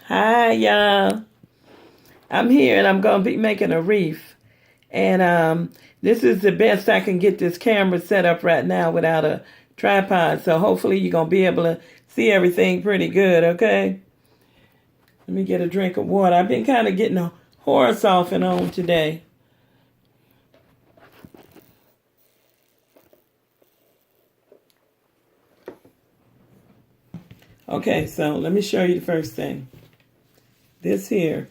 Hi, y'all. I'm here and I'm going to be making a wreath. And this is the best I can get this camera set up right now without a tripod. So hopefully you're going to be able to see everything pretty good, okay? Let me get a drink of water. I've been kind of getting a horse off and on today. Okay, so let me show you the first thing. This here.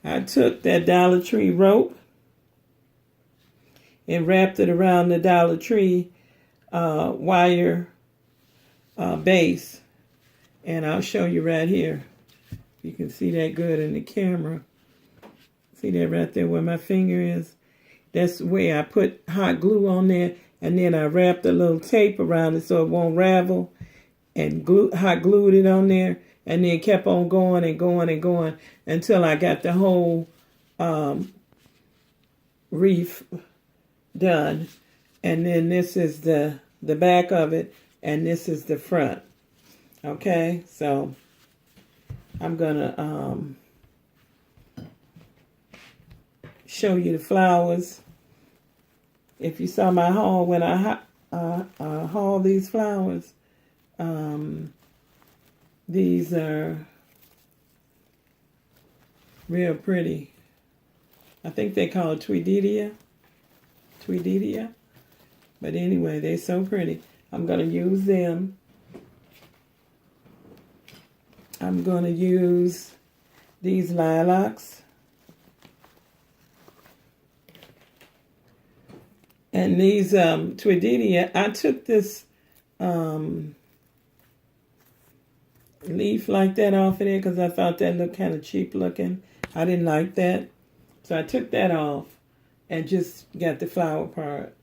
I took that Dollar Tree rope and wrapped it around the Dollar Tree wire base. And I'll show you right here. You can see that good in the camera. See that right there where my finger is? That's where I put hot glue on there, and then I wrapped a little tape around it so it won't ravel, and hot glued it on there, and then kept on going and going and going until I got the whole wreath done. And then this is the back of it, and this is the front. Okay, so I'm gonna show you the flowers. If you saw my haul when I hauled these flowers, these are real pretty. I think they call it Tweedidia. But anyway, they're so pretty. I'm going to use them. I'm going to use these lilacs. And these Tweedidia, I took this leaf like that off of there because I thought that looked kind of cheap looking. I didn't like that. So I took that off and just got the flower part.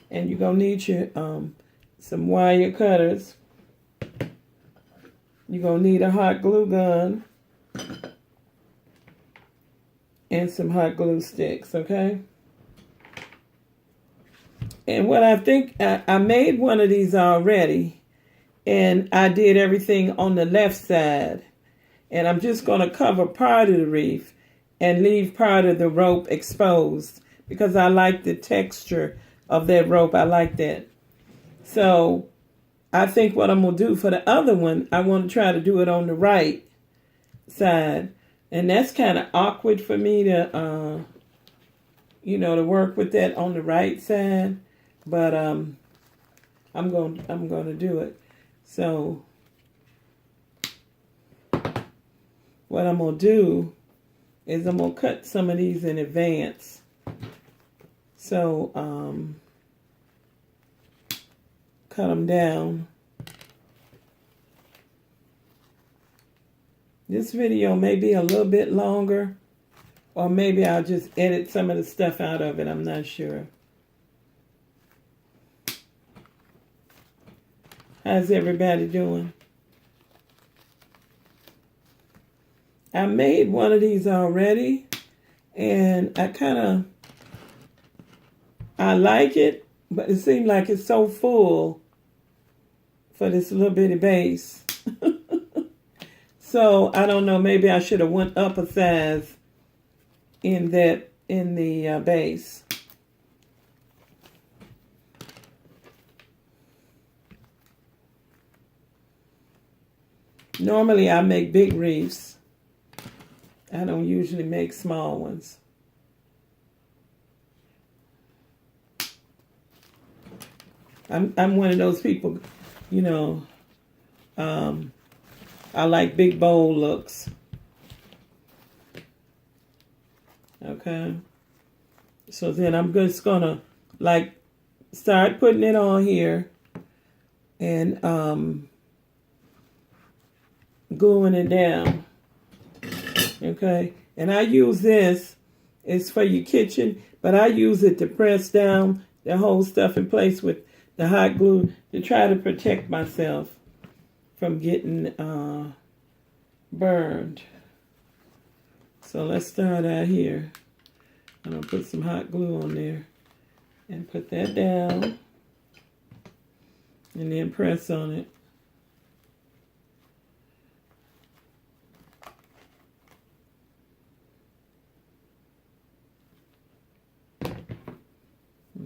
And you're going to need your some wire cutters. You're going to need a hot glue gun and some hot glue sticks, okay? And what I think, I made one of these already, and I did everything on the left side. And I'm just going to cover part of the wreath and leave part of the rope exposed because I like the texture of that rope. I like that. So I think what I'm going to do for the other one, I want to try to do it on the right side. And that's kind of awkward for me to, to work with that on the right side. But I'm going to do it. So what I'm going to do is I'm going to cut some of these in advance. So cut them down. This video may be a little bit longer, or maybe I'll just edit some of the stuff out of it. I'm not sure. How's everybody doing? I made one of these already, and I like it, but it seemed like it's so full for this little bitty base. So I don't know, maybe I should have went up a size in the base. Normally I make big wreaths. I don't usually make small ones. I'm one of those people, I like big bold looks. Okay. So then I'm just gonna start putting it on here and gluing it down. Okay. And I use this, it's for your kitchen, but I use it to press down the whole stuff in place with the hot glue to try to protect myself from getting burned. So let's start out here. I'm going to put some hot glue on there and put that down and then press on it.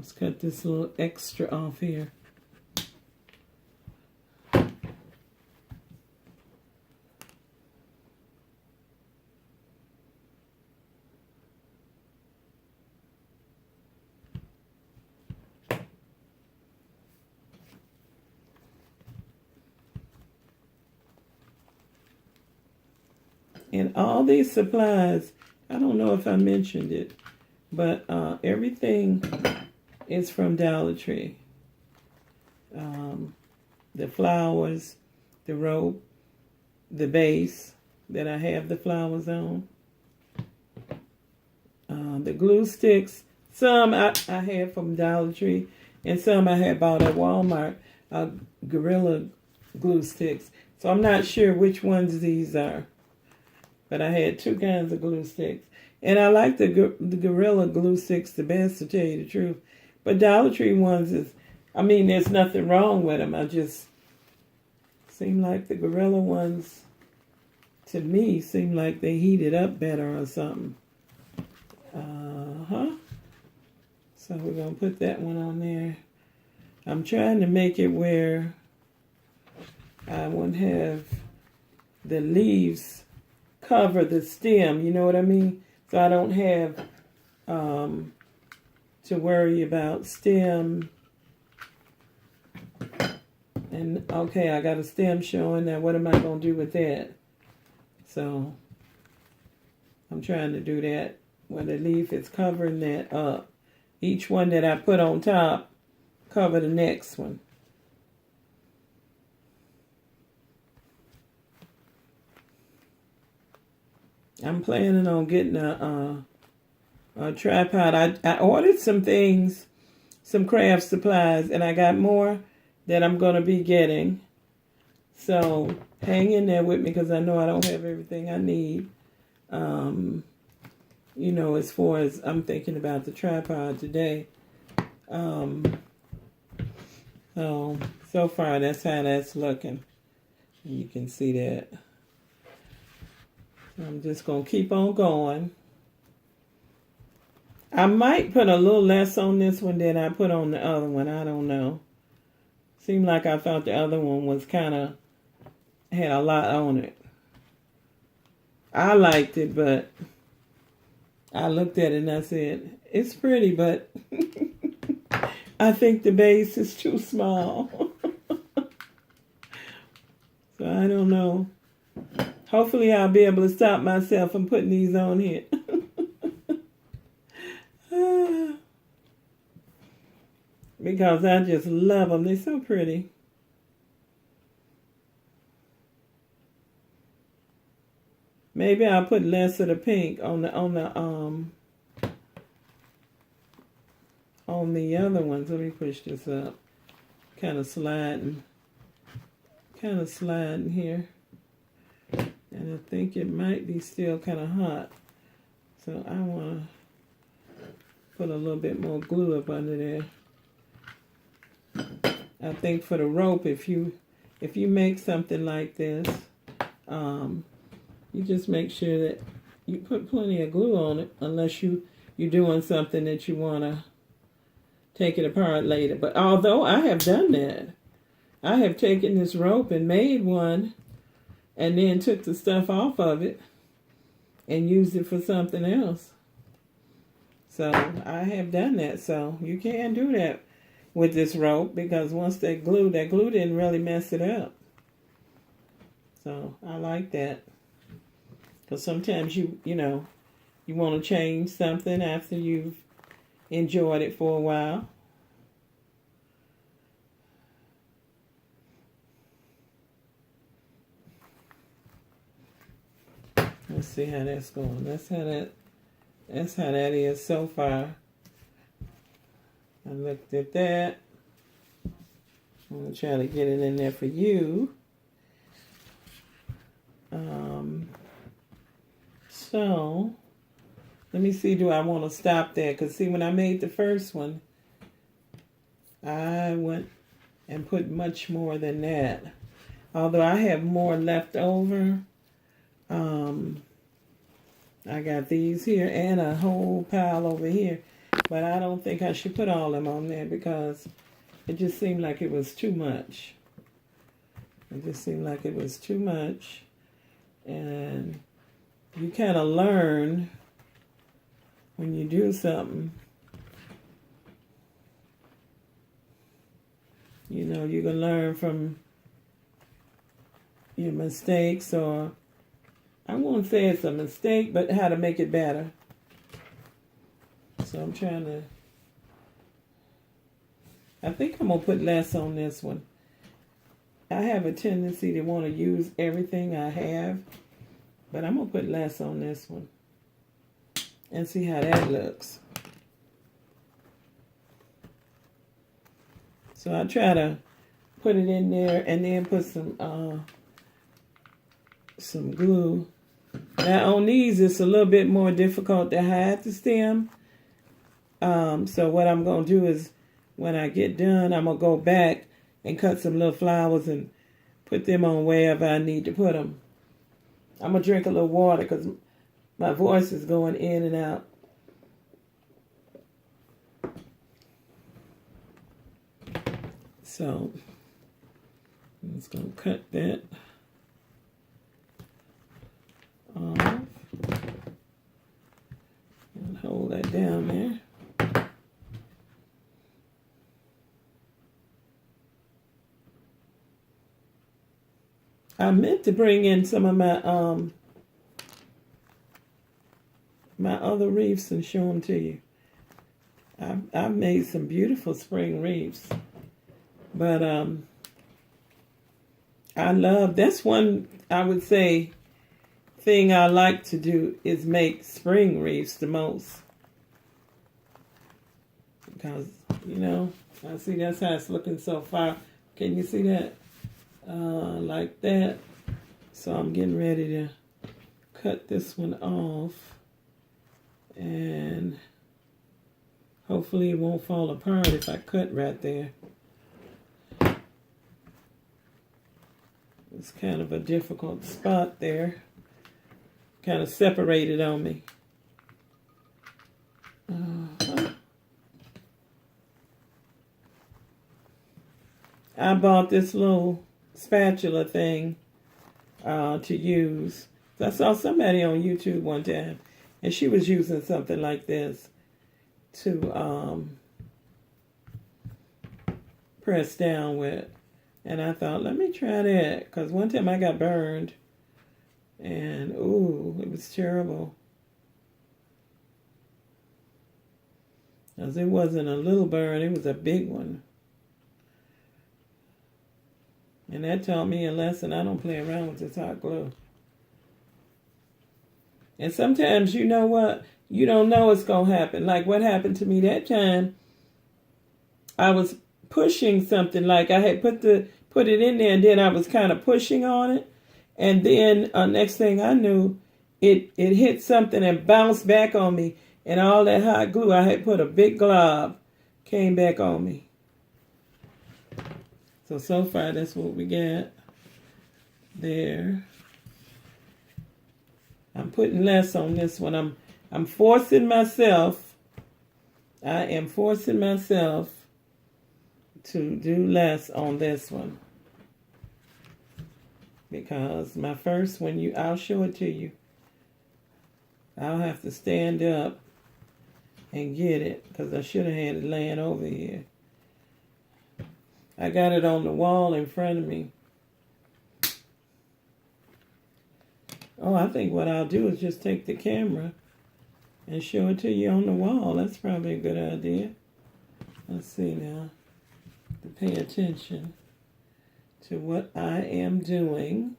Let's cut this little extra off here. And all these supplies, I don't know if I mentioned it, but everything is from Dollar Tree. The flowers, the rope, the base that I have the flowers on, the glue sticks. Some I had from Dollar Tree, and some I had bought at Walmart, Gorilla glue sticks. So I'm not sure which ones these are. But I had two kinds of glue sticks. And I like the Gorilla glue sticks the best, to tell you the truth. But Dollar Tree ones there's nothing wrong with them. I just seem like the Gorilla ones, to me, seem like they heated up better or something. So we're going to put that one on there. I'm trying to make it where I won't have the leaves cover the stem, you know what I mean? So I don't have to worry about stem. And okay, I got a stem showing. Now what am I going to do with that? So I'm trying to do that where the leaf is covering that up. Each one that I put on top, cover the next one. I'm planning on getting a tripod. I ordered some things, some craft supplies, and I got more that I'm going to be getting. So hang in there with me because I know I don't have everything I need. As far as I'm thinking about the tripod today. So far that's how that's looking. You can see that. I'm just going to keep on going. I might put a little less on this one than I put on the other one. I don't know. Seemed like I thought the other one was had a lot on it. I liked it, but I looked at it and I said, it's pretty, but I think the base is too small. So I don't know. Hopefully I'll be able to stop myself from putting these on here. Because I just love them. They're so pretty. Maybe I'll put less of the pink on the other ones. Let me push this up. Kind of sliding here. And I think it might be still kind of hot. So I want to put a little bit more glue up under there. I think for the rope, if you make something like this, you just make sure that you put plenty of glue on it, unless you're doing something that you want to take it apart later. But although I have done that, I have taken this rope and made one and then took the stuff off of it and used it for something else. So I have done that. So you can do that with this rope, because once that glue didn't really mess it up. So I like that. Because sometimes you want to change something after you've enjoyed it for a while. Let's see how that's going. That's how that is so far. I looked at that. I'm going to try to get it in there for you. So, let me see, do I want to stop there? Because see, when I made the first one, I went and put much more than that. Although I have more left over. I got these here and a whole pile over here. But I don't think I should put all them on there because it just seemed like it was too much. It just seemed like it was too much. And you kind of learn when you do something. You know, you can learn from your mistakes, or I won't say it's a mistake, but how to make it better. So I'm trying to, I think I'm going to put less on this one. I have a tendency to want to use everything I have, but I'm going to put less on this one and see how that looks. So I try to put it in there and then put some glue. Now on these, it's a little bit more difficult to hide the stem. So what I'm going to do is when I get done, I'm going to go back and cut some little flowers and put them on wherever I need to put them. I'm going to drink a little water because my voice is going in and out. So I'm just going to cut that off and hold that down there. I meant to bring in some of my my other wreaths and show them to you. I've made some beautiful spring wreaths, but I love, that's one, I would say, thing I like to do is make spring wreaths the most, because you know, I see that's how it's looking so far. Can you see that? Like that. So I'm getting ready to cut this one off, and hopefully it won't fall apart if I cut right there. It's kind of a difficult spot there. Kind of separated on me. I bought this little spatula thing to use. I saw somebody on YouTube one time, and she was using something like this to press down with. And I thought, let me try that, because one time I got burned, and ooh, it was terrible. Because it wasn't a little burn, it was a big one. And that taught me a lesson. I don't play around with this hot glue. And sometimes, you know what? You don't know what's going to happen. Like what happened to me that time, I was pushing something. Like I had put it in there, and then I was kind of pushing on it. And then next thing I knew, it hit something and bounced back on me. And all that hot glue I had put a big glob came back on me. So far, that's what we got there. I'm putting less on this one. I'm forcing myself. I am forcing myself to do less on this one. Because my first one, I'll show it to you. I'll have to stand up and get it because I should have had it laying over here. I got it on the wall in front of me. Oh, I think what I'll do is just take the camera and show it to you on the wall. That's probably a good idea. Let's see now. To pay attention to what I am doing.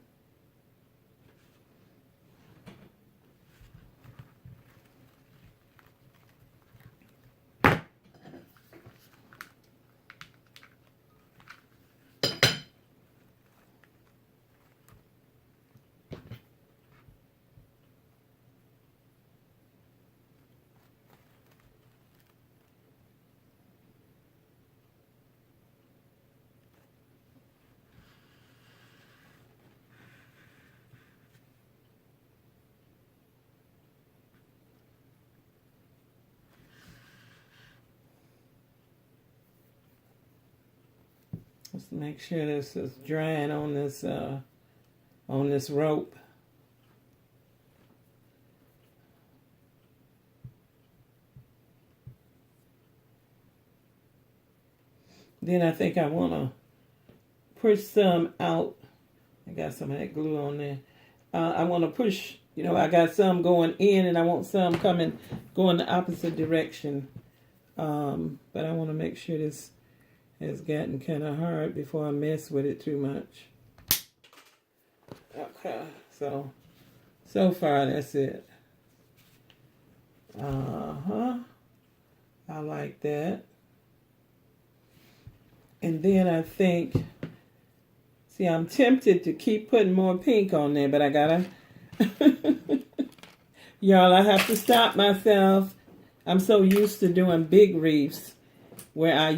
Let's make sure this is drying on this rope. Then I think I want to push some out. I got some of that glue on there. I want to push, I got some going in and I want some going the opposite direction. But I want to make sure this has gotten kind of hard before I mess with it too much. Okay, so far that's it. I like that. And then I think, see, I'm tempted to keep putting more pink on there, but I gotta, y'all, I have to stop myself. I'm so used to doing big wreaths where I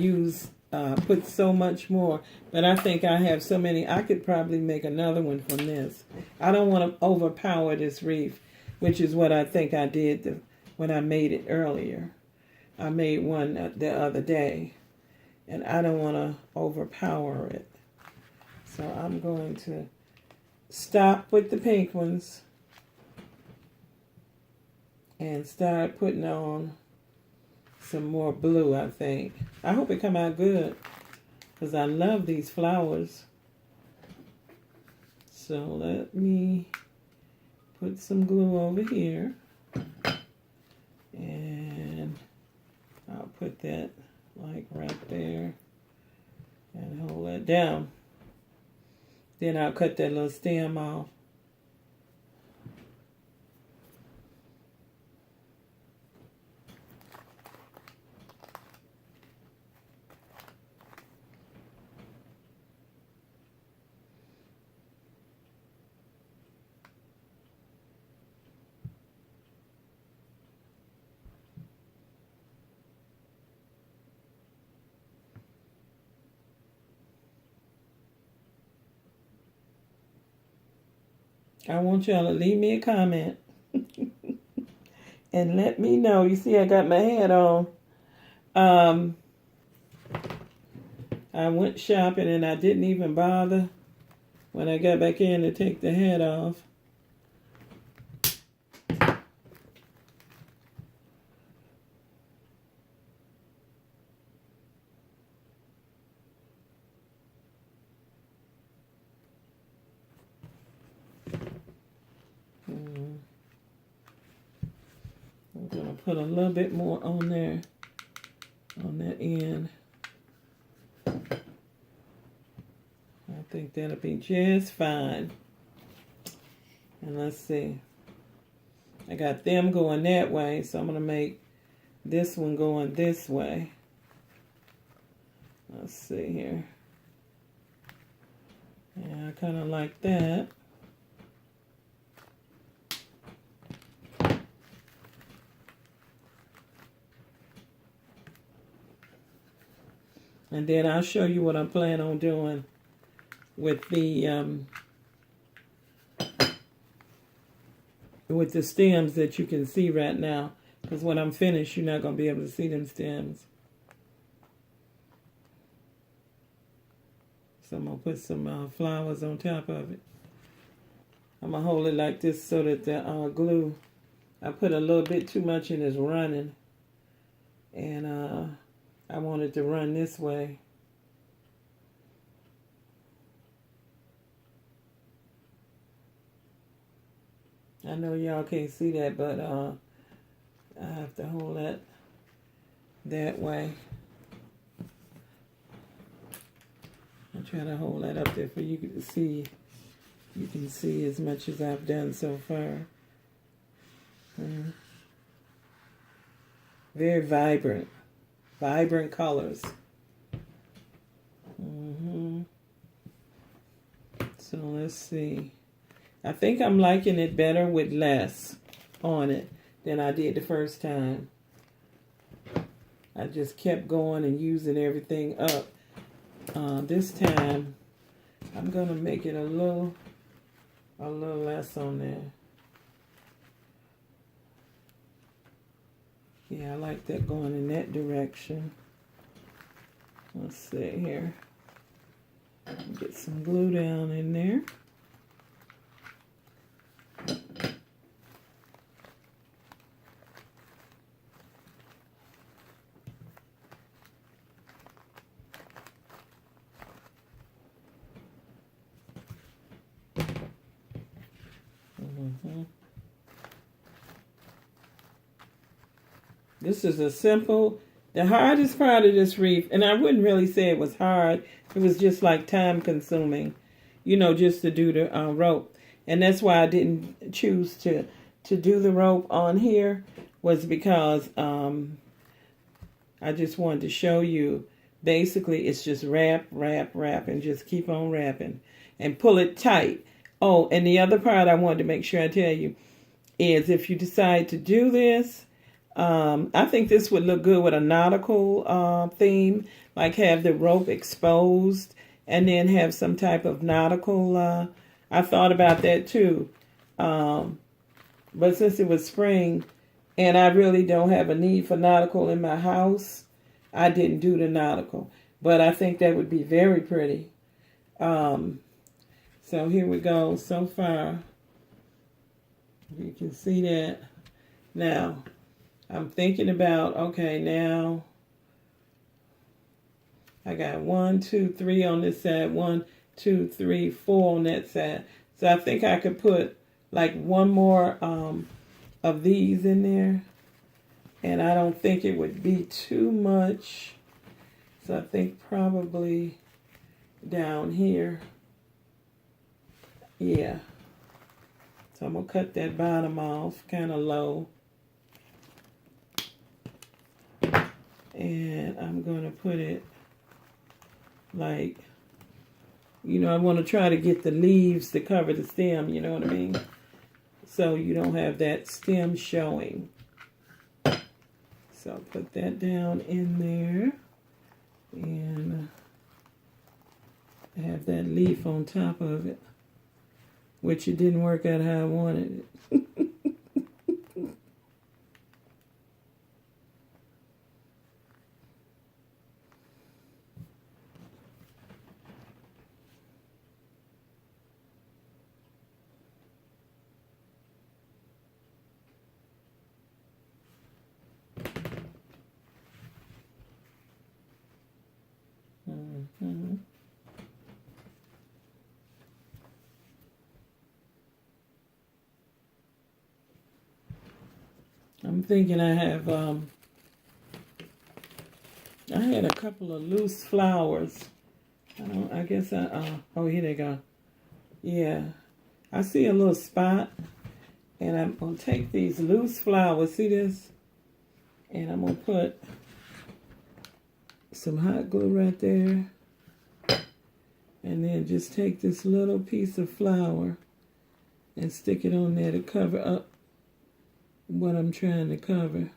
put so much more. But I think I have so many, I could probably make another one from this. I don't want to overpower this wreath, which is what I think I did when I made it earlier. I made one the other day. And I don't want to overpower it. So I'm going to stop with the pink ones and start putting on some more blue, I think. I hope it come out good because I love these flowers. So let me put some glue over here. And I'll put that like right there and hold that down. Then I'll cut that little stem off. I want y'all to leave me a comment and let me know. You see, I got my hat on. I went shopping and I didn't even bother when I got back in to take the hat off. I'm going to put a little bit more on there, on that end. I think that'll be just fine. And let's see. I got them going that way, so I'm going to make this one going this way. Let's see here. Yeah, I kind of like that. And then I'll show you what I'm planning on doing with the stems that you can see right now. Because when I'm finished, you're not going to be able to see them stems. So I'm going to put some flowers on top of it. I'm going to hold it like this so that the glue, I put a little bit too much in is running. And I want it to run this way. I know y'all can't see that, but I have to hold that way. I'll try to hold that up there for you to see. You can see as much as I've done so far. Very vibrant. Vibrant colors. So let's see. I think I'm liking it better with less on it than I did the first time. I just kept going and using everything up. This time, I'm going to make it a little less on there. Yeah, I like that going in that direction. Let's see here. Get some glue down in there. This is a simple, the hardest part of this wreath, and I wouldn't really say it was hard. It was just like time consuming, just to do the rope. And that's why I didn't choose to do the rope on here, was because I just wanted to show you, basically it's just wrap, wrap, wrap, and just keep on wrapping and pull it tight. Oh, and the other part I wanted to make sure I tell you is, if you decide to do this, I think this would look good with a nautical theme, like have the rope exposed and then have some type of nautical, I thought about that too. But since it was spring and I really don't have a need for nautical in my house, I didn't do the nautical. But I think that would be very pretty. So here we go so far. You can see that. Now, I'm thinking about, okay, now I got 1, 2, 3 on this side, 1, 2, 3, 4 on that side. So I think I could put like one more of these in there. And I don't think it would be too much. So I think probably down here. Yeah. So I'm going to cut that bottom off kind of low. And I'm going to put it like, I want to try to get the leaves to cover the stem, you know what I mean? So you don't have that stem showing. So put that down in there. And have that leaf on top of it, which it didn't work out how I wanted it. I'm thinking I have, I had a couple of loose flowers. I guess oh, here they go. Yeah. I see a little spot. And I'm going to take these loose flowers, see this? And I'm going to put some hot glue right there. And then just take this little piece of flower and stick it on there to cover up what I'm trying to cover.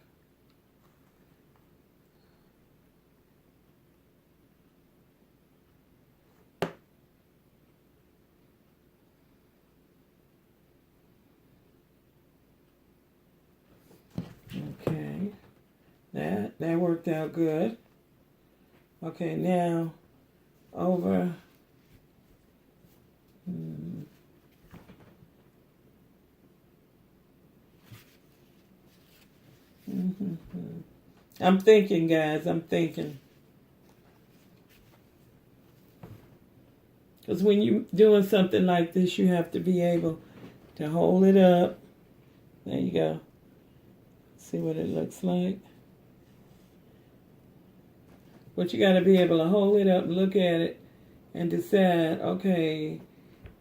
Okay, that worked out good. Okay, now over. I'm thinking, guys, I'm thinking. Because when you're doing something like this, you have to be able to hold it up. There you go. See what it looks like. But you got to be able to hold it up, look at it, and decide, okay,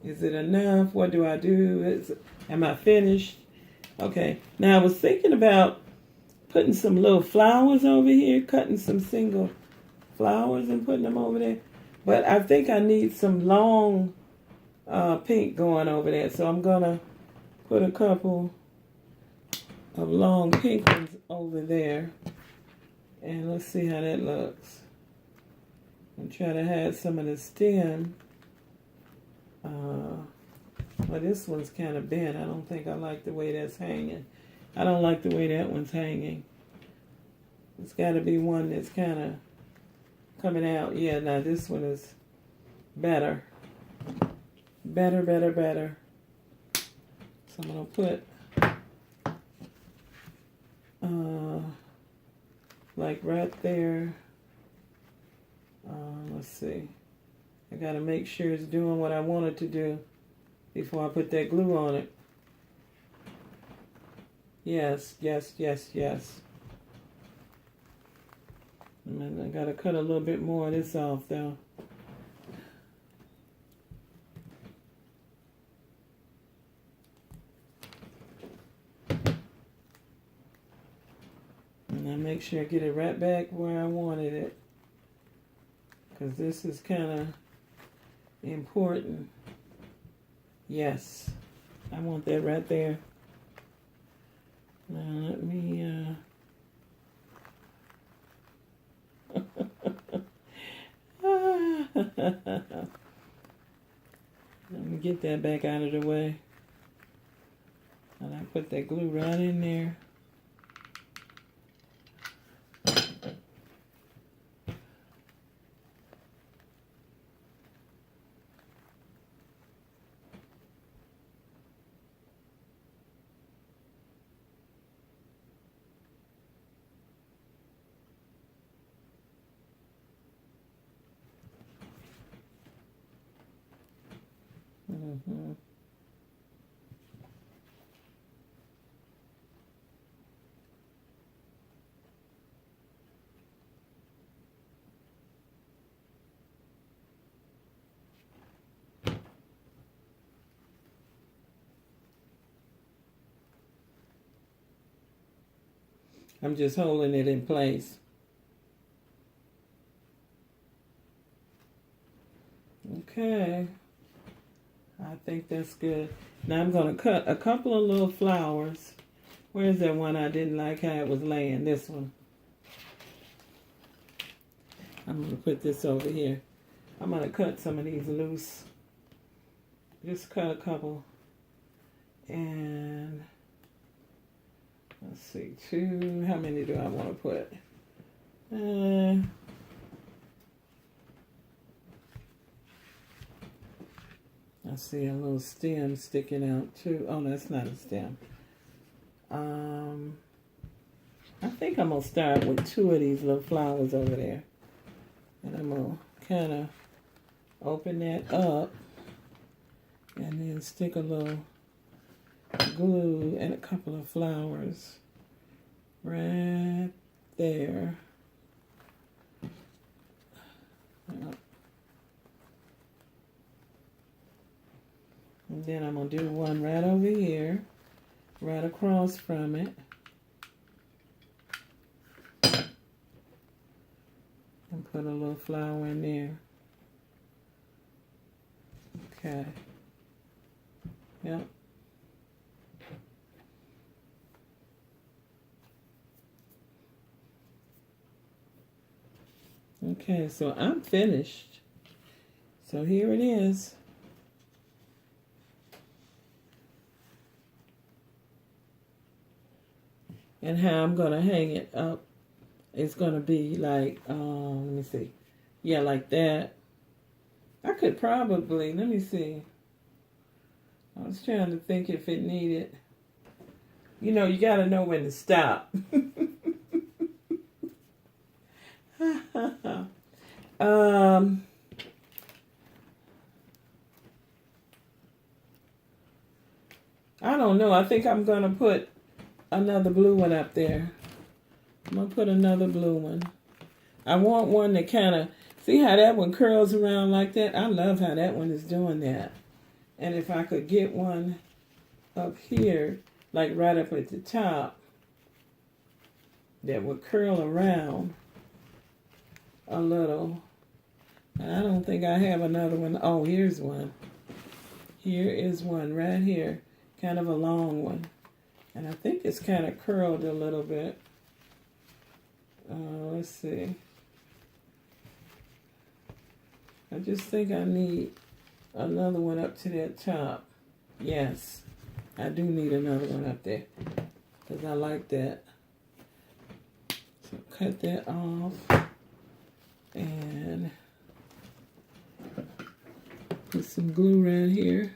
is it enough? What do I do? Am I finished? Okay. Now, I was thinking about putting some little flowers over here, cutting some single flowers and putting them over there. But I think I need some long pink going over there. So I'm going to put a couple of long pink ones over there. And let's see how that looks. And try to have some of the stem. Well, this one's kind of bent. I don't think I like the way that's hanging. I don't like the way that one's hanging. It's got to be one that's kind of coming out. Yeah, now this one is better. Better, better, better. So I'm going to put like right there. Let's see. I got to make sure it's doing what I want it to do before I put that glue on it. Yes, yes, yes, yes. And I got to cut a little bit more of this off though. And I make sure I get it right back where I wanted it. Because this is kind of important. Yes, I want that right there. Now let me let me get that back out of the way. And I put that glue right in there. Mm-hmm. I'm just holding it in place. Okay. I think that's good. Now I'm going to cut a couple of little flowers. Where's that one I didn't like how it was laying? This one. I'm going to put this over here. I'm going to cut some of these loose. Just cut a couple. And let's see, 2. How many do I want to put? I see a little stem sticking out too. Oh, that's not a stem. I think I'm going to start with 2 of these little flowers over there. And I'm going to kind of open that up and then stick a little glue and a couple of flowers right there. And then I'm going to do one right over here, right across from it. And put a little flower in there. Okay. Yep. Okay, so I'm finished. So here it is. And how I'm going to hang it up is going to be like, let me see. Yeah, like that. I could probably, let me see. I was trying to think if it needed, you know, you got to know when to stop. I don't know. I think I'm going to put another blue one up there. I'm going to put another blue one. I want one that kind of, see how that one curls around like that? I love how that one is doing that. And if I could get one up here, like right up at the top, that would curl around a little. And I don't think I have another one. Oh, here's one. Here is one right here. Kind of a long one. And I think it's kind of curled a little bit. Let's see. I just think I need another one up to that top. Yes, I do need another one up there. Because I like that. So cut that off. And Put some glue around here.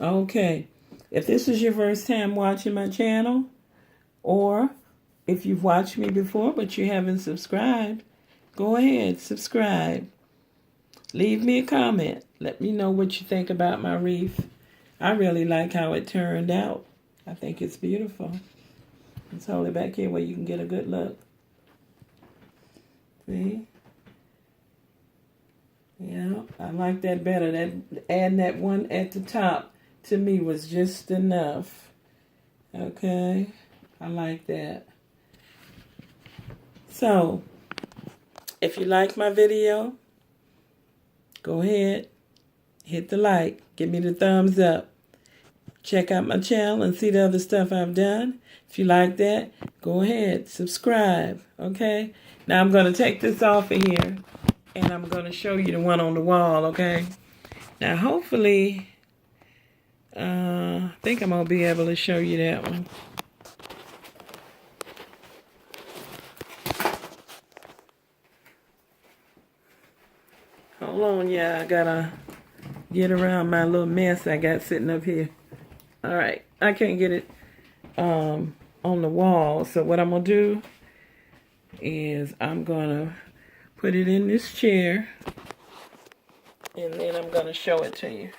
Okay, if this is your first time watching my channel, or if you've watched me before but you haven't subscribed, go ahead, subscribe. Leave me a comment. Let me know what you think about my wreath. I really like how it turned out. I think it's beautiful. Let's hold it back here where you can get a good look. See? Yeah, I like that better. That adding that one at the top to me was just enough. Okay, I like that. So, if you like my video, go ahead, hit the like, give me the thumbs up. Check out my channel and see the other stuff I've done. If you like that, go ahead, subscribe, okay? Now I'm going to take this off of here, and I'm going to show you the one on the wall, okay? Now, hopefully, I think I'm going to be able to show you that one. Hold on, yeah, I got to get around my little mess I got sitting up here. All right, I can't get it on the wall, so what I'm going to do is I'm going to put it in this chair, and then I'm going to show it to you.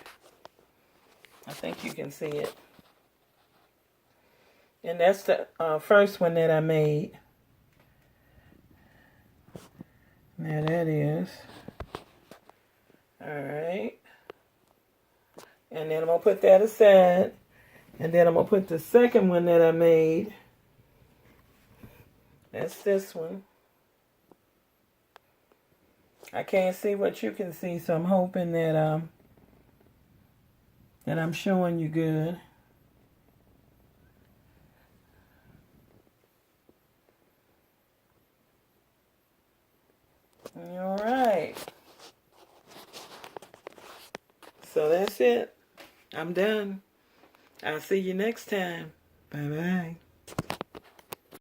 I think you can see it. And that's the first one that I made. Now that is. All right. And then I'm going to put that aside. And then I'm going to put the second one that I made. That's this one. I can't see what you can see, so I'm hoping that that I'm showing you good. All right. So that's it. I'm done. I'll see you next time. Bye-bye.